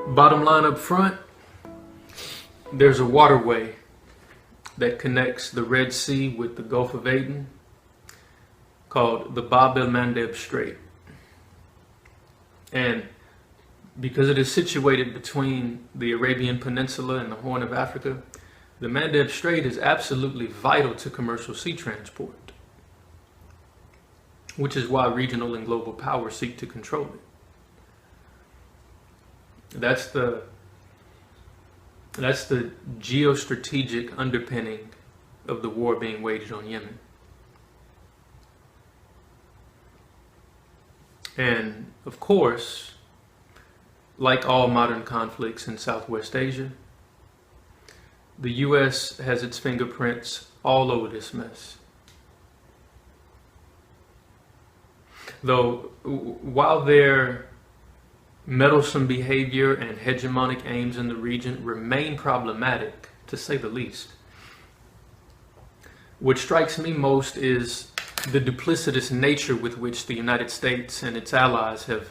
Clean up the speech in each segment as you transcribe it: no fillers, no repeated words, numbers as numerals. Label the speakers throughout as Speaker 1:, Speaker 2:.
Speaker 1: Bottom line up front, there's a waterway that connects the Red Sea with the Gulf of Aden called the Bab el-Mandeb Strait. And because it is situated between the Arabian Peninsula and the Horn of Africa, the Mandeb Strait is absolutely vital to commercial sea transport, which is why regional and global powers seek to control it. That's the geostrategic underpinning of the war being waged on Yemen. And of course, like all modern conflicts in Southwest Asia, the US has its fingerprints all over this mess. Though, while their meddlesome behavior and hegemonic aims in the region remain problematic, to say the least, what strikes me most is the duplicitous nature with which the United States and its allies have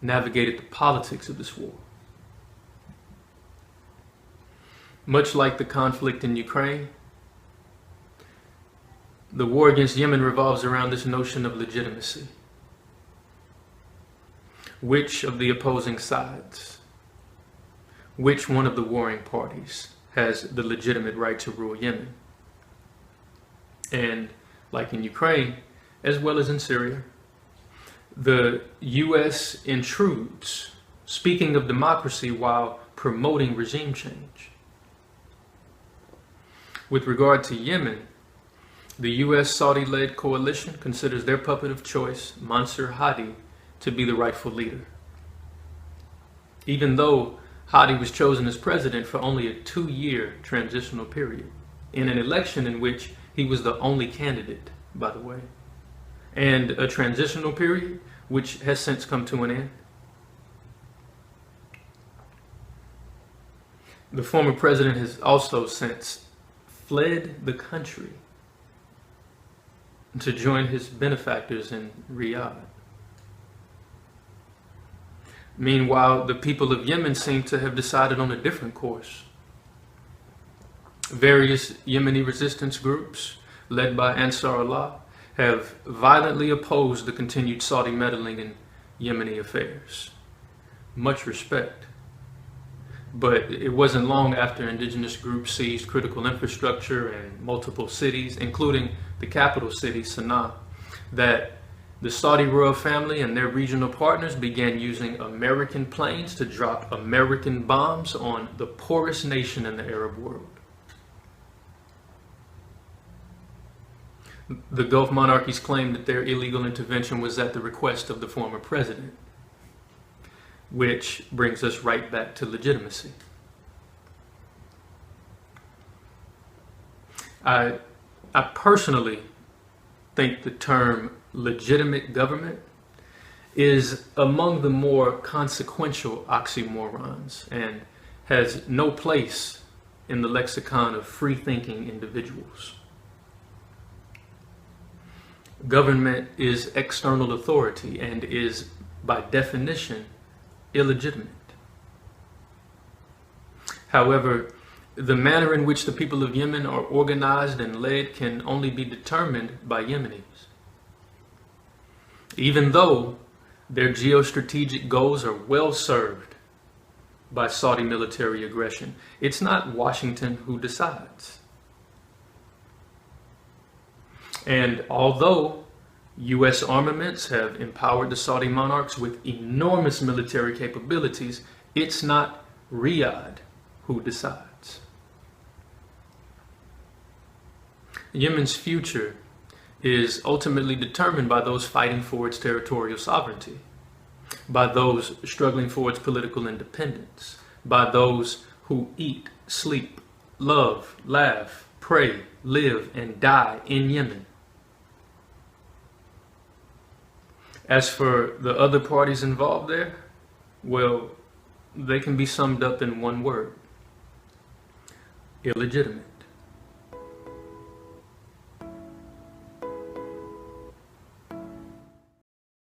Speaker 1: navigated the politics of this war. Much like the conflict in Ukraine, the war against Yemen revolves around this notion of legitimacy. Which of the opposing sides, which one of the warring parties has the legitimate right to rule Yemen? And like in Ukraine, as well as in Syria, the US intrudes, speaking of democracy while promoting regime change. With regard to Yemen, the US Saudi-led coalition considers their puppet of choice, Mansur Hadi, to be the rightful leader. Even though Hadi was chosen as president for only a 2-year transitional period, in an election in which he was the only candidate, by the way, and a transitional period which has since come to an end. The former president has also since fled the country to join his benefactors in Riyadh. Meanwhile, the people of Yemen seem to have decided on a different course. Various Yemeni resistance groups, led by Ansar Allah, have violently opposed the continued Saudi meddling in Yemeni affairs. Much respect. But it wasn't long after indigenous groups seized critical infrastructure in multiple cities, including the capital city, Sana'a, that the Saudi royal family and their regional partners began using American planes to drop American bombs on the poorest nation in the Arab world. The Gulf monarchies claimed that their illegal intervention was at the request of the former president, which brings us right back to legitimacy. I personally think the term legitimate government is among the more consequential oxymorons and has no place in the lexicon of free-thinking individuals. Government is external authority and is, by definition, illegitimate. However, the manner in which the people of Yemen are organized and led can only be determined by Yemenis. Even though their geostrategic goals are well served by Saudi military aggression, it's not Washington who decides. And although US armaments have empowered the Saudi monarchs with enormous military capabilities, it's not Riyadh who decides. Yemen's future is ultimately determined by those fighting for its territorial sovereignty, by those struggling for its political independence, by those who eat, sleep, love, laugh, pray, live, and die in Yemen. As for the other parties involved there, well, they can be summed up in one word: illegitimate.